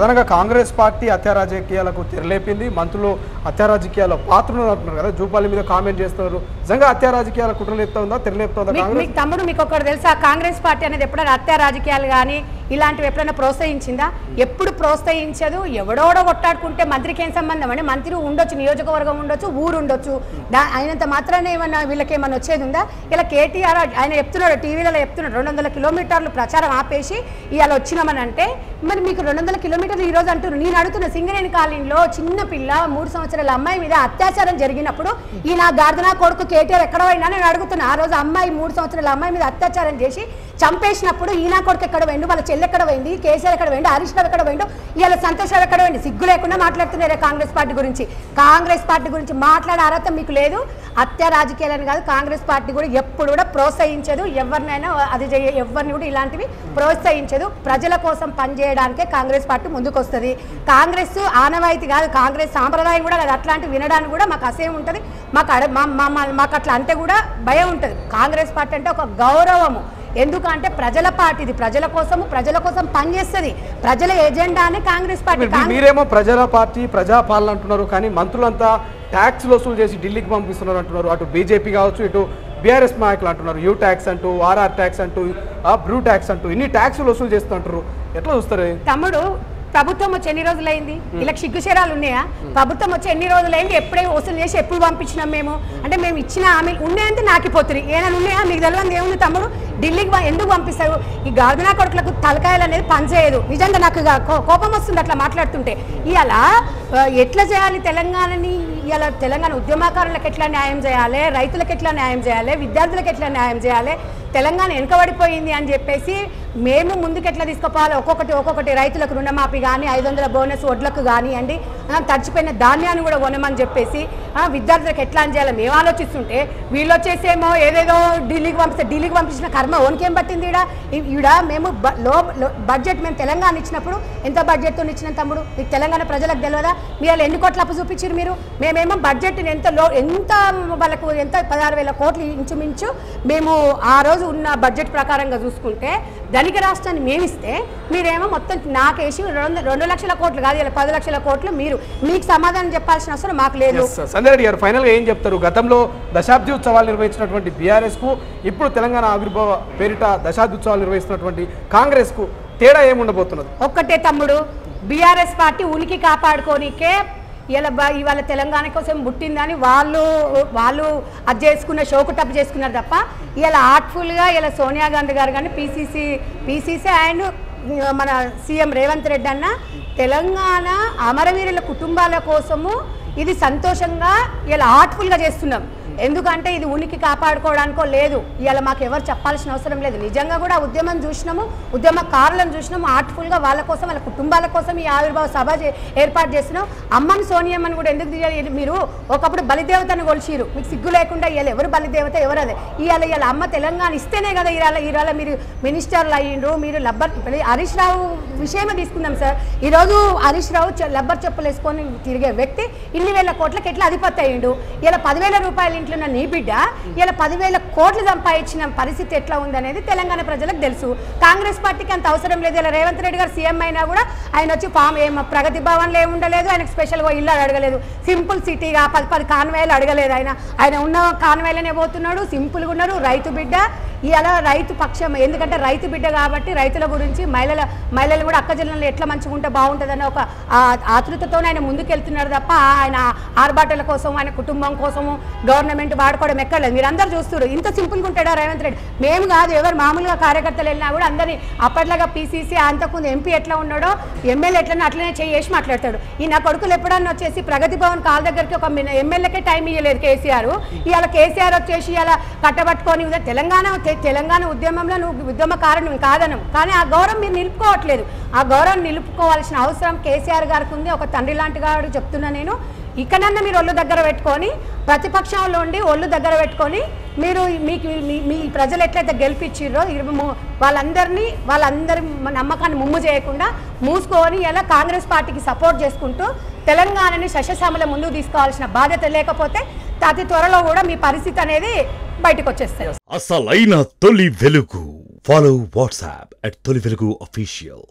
ప్రధానంగా కాంగ్రెస్ పార్టీ హత్యా రాజకీయాలకు తెరలేపింది. మంత్రులు హత్యా రాజకీయాల్లో పాత్రలు అంటున్నారు కదా, జూపాలి మీద కామెంట్ చేస్తున్నారు. నిజంగా హత్యా రాజకీయాల కుట్రలేపుతుందా, తెరలేపుతుందా కాంగ్రెస్? తమ్ముడు మీకు ఒకటి తెలుసా, కాంగ్రెస్ పార్టీ అనేది ఎప్పుడైనా హత్యా రాజకీయాలు కానీ ఇలాంటివి ఎప్పుడైనా ప్రోత్సహించిందా? ఎప్పుడు ప్రోత్సహించదు. ఎవడోడో కొట్టాడుకుంటే మంత్రికి ఏం సంబంధం అండి? మంత్రి ఉండొచ్చు, నియోజకవర్గం ఉండొచ్చు, ఊరు ఉండొచ్చు, అయినంత మాత్రాన్ని ఏమన్నా వీళ్ళకి ఏమన్నా వచ్చేది ఉందా? ఇలా కేటీఆర్ ఆయన చెప్తున్నాడు, టీవీలలో చెప్తున్నాడు 200 కిలోమీటర్లు ప్రచారం ఆపేసి ఇవాళ వచ్చినామని అంటే, మరి మీకు 200 కిలోమీటర్లు ఈరోజు అంటున్నారు. నేను అడుగుతున్న సింగరేణి కాలనీలో చిన్న పిల్ల 3 సంవత్సరాల అమ్మాయి మీద అత్యాచారం జరిగినప్పుడు ఈ నా గార్దనా కొడుకు కేటీఆర్ ఎక్కడ పోయినా నేను అడుగుతున్నా. ఆ రోజు అమ్మాయి 3 సంవత్సరాల అమ్మాయి మీద అత్యాచారం చేసి చంపేసినప్పుడు ఈనా కొడుకు ఎక్కడ పోయిండు, వాళ్ళ చెల్లి ఎక్కడ పోయింది, కేసీఆర్ ఎక్కడ పోయిండు, హరీష్ రావు ఎక్కడ పోయిండు, ఇవాళ సంతోష్ రావు ఎక్కడ పోయింది? సిగ్గు లేకుండా మాట్లాడుతున్నారే కాంగ్రెస్ పార్టీ గురించి. కాంగ్రెస్ పార్టీ గురించి మాట్లాడే అర్హత మీకు లేదు. హత్య రాజకీయాలని కాదు, కాంగ్రెస్ పార్టీ కూడా ఎప్పుడు కూడా ప్రోత్సహించదు. ఎవరినైనా అది ఎవరిని కూడా ఇలాంటివి ప్రోత్సహించదు. ప్రజల కోసం పనిచేయడానికే కాంగ్రెస్ పార్టీ ముందుకు వస్తుంది. కాంగ్రెస్ ఆనవాయితీ కాదు, కాంగ్రెస్ సాంప్రదాయం కూడా కాదు. అట్లాంటివి వినడానికి కూడా మాకు అసహ్యం ఉంటుంది. మాకు అట్లా అంటే కూడా భయం ఉంటుంది. కాంగ్రెస్ పార్టీ అంటే ఒక గౌరవము. ఎందుకంటే ప్రజల పార్టీ, ఇది ప్రజల కోసం పనిచేస్తుంది. ప్రజల ఎజెండానే కాంగ్రెస్ పార్టీ. మీరేమో ప్రజల పార్టీ, ప్రజాపాలన అంటున్నారు, కానీ మంత్రులంతా ట్యాక్స్ వసూలు చేసి ఢిల్లీకి పంపిస్తున్నారు అంటున్నారు. అటు బీజేపీ కావచ్చు, ఇటు బీఆర్ఎస్ నాయకులు అంటున్నారు యూ ట్యాక్స్ అంటూ, ఆర్ఆర్ ట్యాక్స్ అంటూ, బ్రూ ట్యాక్స్ అంటూ ఇన్ని ట్యాక్స్లు వసూలు చేస్తుంటారు. ఎట్లా చూస్తారు? తమ్ముడు, ప్రభుత్వం వచ్చి ఎన్ని రోజులైంది? ఇలా సిగ్గుశరాలు ఉన్నాయా? ప్రభుత్వం వచ్చి ఎన్ని రోజులైంది? ఎప్పుడే వసూలు చేసి ఎప్పుడు పంపించినాం మేము? అంటే మేము ఇచ్చిన హామీలు ఉన్నాయంటే నాకిపోతుంది. ఏమైనా ఉన్నాయా? మీకు తెలియదు ఏముంది తమ్ముడు? ఢిల్లీకి ఎందుకు పంపిస్తారు? ఈ గార్దనా కొడుకులకు తలకాయలు అనేది పనిచేయదు. నిజంగా నాకు కోపం వస్తుంది అట్లా మాట్లాడుతుంటే. ఇలా ఎట్లా చేయాలి తెలంగాణని? ఇలా తెలంగాణ ఉద్యమకారులకు ఎట్లా న్యాయం చేయాలి, రైతులకు ఎట్లా న్యాయం చేయాలి, విద్యార్థులకు ఎట్లా న్యాయం చేయాలి, తెలంగాణ వెనుకబడిపోయింది అని చెప్పేసి మేము ముందుకు ఎట్లా తీసుకుపోవాలి? ఒక్కొక్కటి రైతులకు రుణమాఫీ కానీ, 500 బోనస్ వడ్లకు కానివ్వండి, తడిచిపోయిన ధాన్యాన్ని కూడా కొనమని చెప్పేసి విద్యార్థులకు ఎట్లా అని చేయాలి మేము ఆలోచిస్తుంటే, వీళ్ళు వచ్చేసేమో ఏదేదో ఢిల్లీకి పంపించిన కర్మ ఓనికేం పట్టింది? ఈడ మేము బడ్జెట్ మేము తెలంగాణ ఇచ్చినప్పుడు ఎంత బడ్జెట్తో ఇచ్చిన తమ్ముడు? మీకు తెలంగాణ ప్రజలకు తెలియదా? మీరు ఎన్ని కోట్ల అప్పు చూపించారు మీరు? మేమేమో బడ్జెట్ని ఎంత వాళ్ళకు ఎంత 16,000 కోట్లు ఇంచుమించు మేము ఆ రోజు ఉన్న బడ్జెట్ ప్రకారంగా చూసుకుంటే ధనిక రాష్ట్రాన్ని మేమిస్తే మీరేమో మొత్తం నాకేసి 2 లక్షల కోట్లు కాదు, ఇలా 10 లక్షల కోట్లు. మీకు సమాధానం చెప్పాల్సిన అవసరం మాకు లేదు. సంజయ్ రెడ్డి గారు ఫైనల్గా ఏం చెప్తారు? గతంలో దశాబ్ది ఉత్సవాలు నిర్వహించినటువంటి బీఆర్ఎస్ కు, ఇప్పుడు తెలంగాణ ఆవిర్భావ పేరిట దశాబ్ది ఉత్సవాలు నిర్వహిస్తున్నటువంటి కాంగ్రెస్ కు తేడా ఏముండబోతున్నది? ఒక్కటే తమ్ముడు, బీఆర్ఎస్ పార్టీ ఉనికి కాపాడుకోనికే ఇవాళ తెలంగాణ కోసం పుట్టిందని వాళ్ళు అది చేసుకున్న షోకు టప్ చేసుకున్నారు తప్ప, ఇలా ఆర్ట్ఫుల్గా ఇలా సోనియా గాంధీ గారు కానీ పీసీసీ అండ్ మన సీఎం రేవంత్ రెడ్డి అన్న తెలంగాణ అమరవీరుల కుటుంబాల కోసము ఇది సంతోషంగా ఇలా ఆర్ట్ఫుల్గా చేస్తున్నాం. ఎందుకంటే ఇది ఉనికి కాపాడుకోవడానికో లేదు. ఇవాళ మాకు ఎవరు చెప్పాల్సిన అవసరం లేదు. నిజంగా కూడా ఉద్యమం చూసినాము, ఉద్యమకారులను చూసినాము. ఆర్ట్ఫుల్గా వాళ్ళ కోసం, వాళ్ళ కుటుంబాల కోసం ఈ ఆవిర్భావ సభ ఏర్పాటు చేస్తున్నాం. అమ్మని సోనియమ్మని కూడా ఎందుకు తీయాలి? మీరు ఒకప్పుడు బలిదేవతను కొలిచిరు, మీకు సిగ్గు లేకుండా ఇవాళ ఎవరు బలిదేవత? ఎవరు అదే? ఇవాళ అమ్మ తెలంగాణ ఇస్తేనే కదా ఇవాళ మీరు మినిస్టర్లు అయ్యిండ్రు. మీరు హరీష్ రావు విషయమే తీసుకుందాం సార్. ఈరోజు హరీష్ రావు లబ్బర్ చెప్పులు వేసుకొని తిరిగే వ్యక్తి 2,000 కోట్లకి ఎట్లా అధిపతి అయ్యిండు? ఇలా 10,000 రూపాయలు ఇంట్లో నీ బిడ్డ ఇలా 10,000 కోట్లు సంపాదించిన పరిస్థితి ఎట్లా ఉందనేది తెలంగాణ ప్రజలకు తెలుసు. కాంగ్రెస్ పార్టీకి అంత అవసరం లేదు. ఇలా రేవంత్ రెడ్డి గారు సీఎం అయినా కూడా ఆయన వచ్చి ప్రగతి భవన్లో ఏముండలేదు, ఆయనకు స్పెషల్గా ఇల్లు అడగలేదు. సింపుల్ సిటీగా 10 కాన్వాయ్లు అడగలేదు. ఆయన ఉన్న కాన్వాయ్లనే పోతున్నాడు. సింపుల్గా ఉన్నారు. రైతు బిడ్డ ఇలా రైతు పక్షం, ఎందుకంటే రైతు బిడ్డ కాబట్టి రైతుల గురించి మహిళలు కూడా అక్కజల్లలో ఎట్లా మంచిగా ఉంటే బాగుంటుందన్న ఒక ఆతృతతో ఆయన ముందుకెళ్తున్నారు తప్ప ఆయన ఆర్భాటాల కోసం, ఆయన కుటుంబం కోసము గవర్నమెంట్ వాడుకోవడం ఎక్కర్లేదు. మీరు అందరూ చూస్తారు. ఇంత సింపుల్గా ఉంటాడా రేవంత్ రెడ్డి? మేము కాదు, ఎవరు మామూలుగా కార్యకర్తలు వెళ్ళినా కూడా అందరినీ అప్పట్లాగా పీసీసీ అంతకుముందు ఎంపీ ఎట్లా ఉన్నాడో ఎమ్మెల్యే ఎట్లనో అట్లనే చేసి మాట్లాడతాడు. ఈ నా కొడుకులు ఎప్పుడన్నా వచ్చేసి ప్రగతి భవన్ కాల్ దగ్గరికి ఒక ఎమ్మెల్యేకే టైం ఇవ్వలేదు కేసీఆర్. ఇవాళ కేసీఆర్ వచ్చేసి ఇలా కట్టబట్టుకొని తెలంగాణ ఉద్యమంలో నువ్వు ఉద్యమకారుని కాదను, కానీ ఆ గౌరవం మీరు నిలుపుకోవట్లేదు. ఆ గౌరవం నిలుపుకోవాల్సిన అవసరం కేసీఆర్ గారికి ఉంది. ఒక తండ్రి లాంటి గారు చెప్తున్నా నేను. ఇక్కడన్నా మీరు ఒళ్ళు దగ్గర పెట్టుకొని, ప్రతిపక్షంలో ఉండి ఒళ్ళు దగ్గర పెట్టుకొని మీరు మీ ప్రజలు ఎట్లయితే గెలిపించారో వాళ్ళందరి నమ్మకాన్ని ముమ్ము చేయకుండా మూసుకొని ఇలా కాంగ్రెస్ పార్టీకి సపోర్ట్ చేసుకుంటూ తెలంగాణని సస్యశ్యామల ముందుకు తీసుకోవాల్సిన బాధ్యత లేకపోతే అతి త్వరలో కూడా మీ పరిస్థితి అనేది బయటకు వచ్చేస్తాయి. అసలైన తొలి వెలుగు. ఫాలో వాట్సాప్ @తొలి వెలుగు official.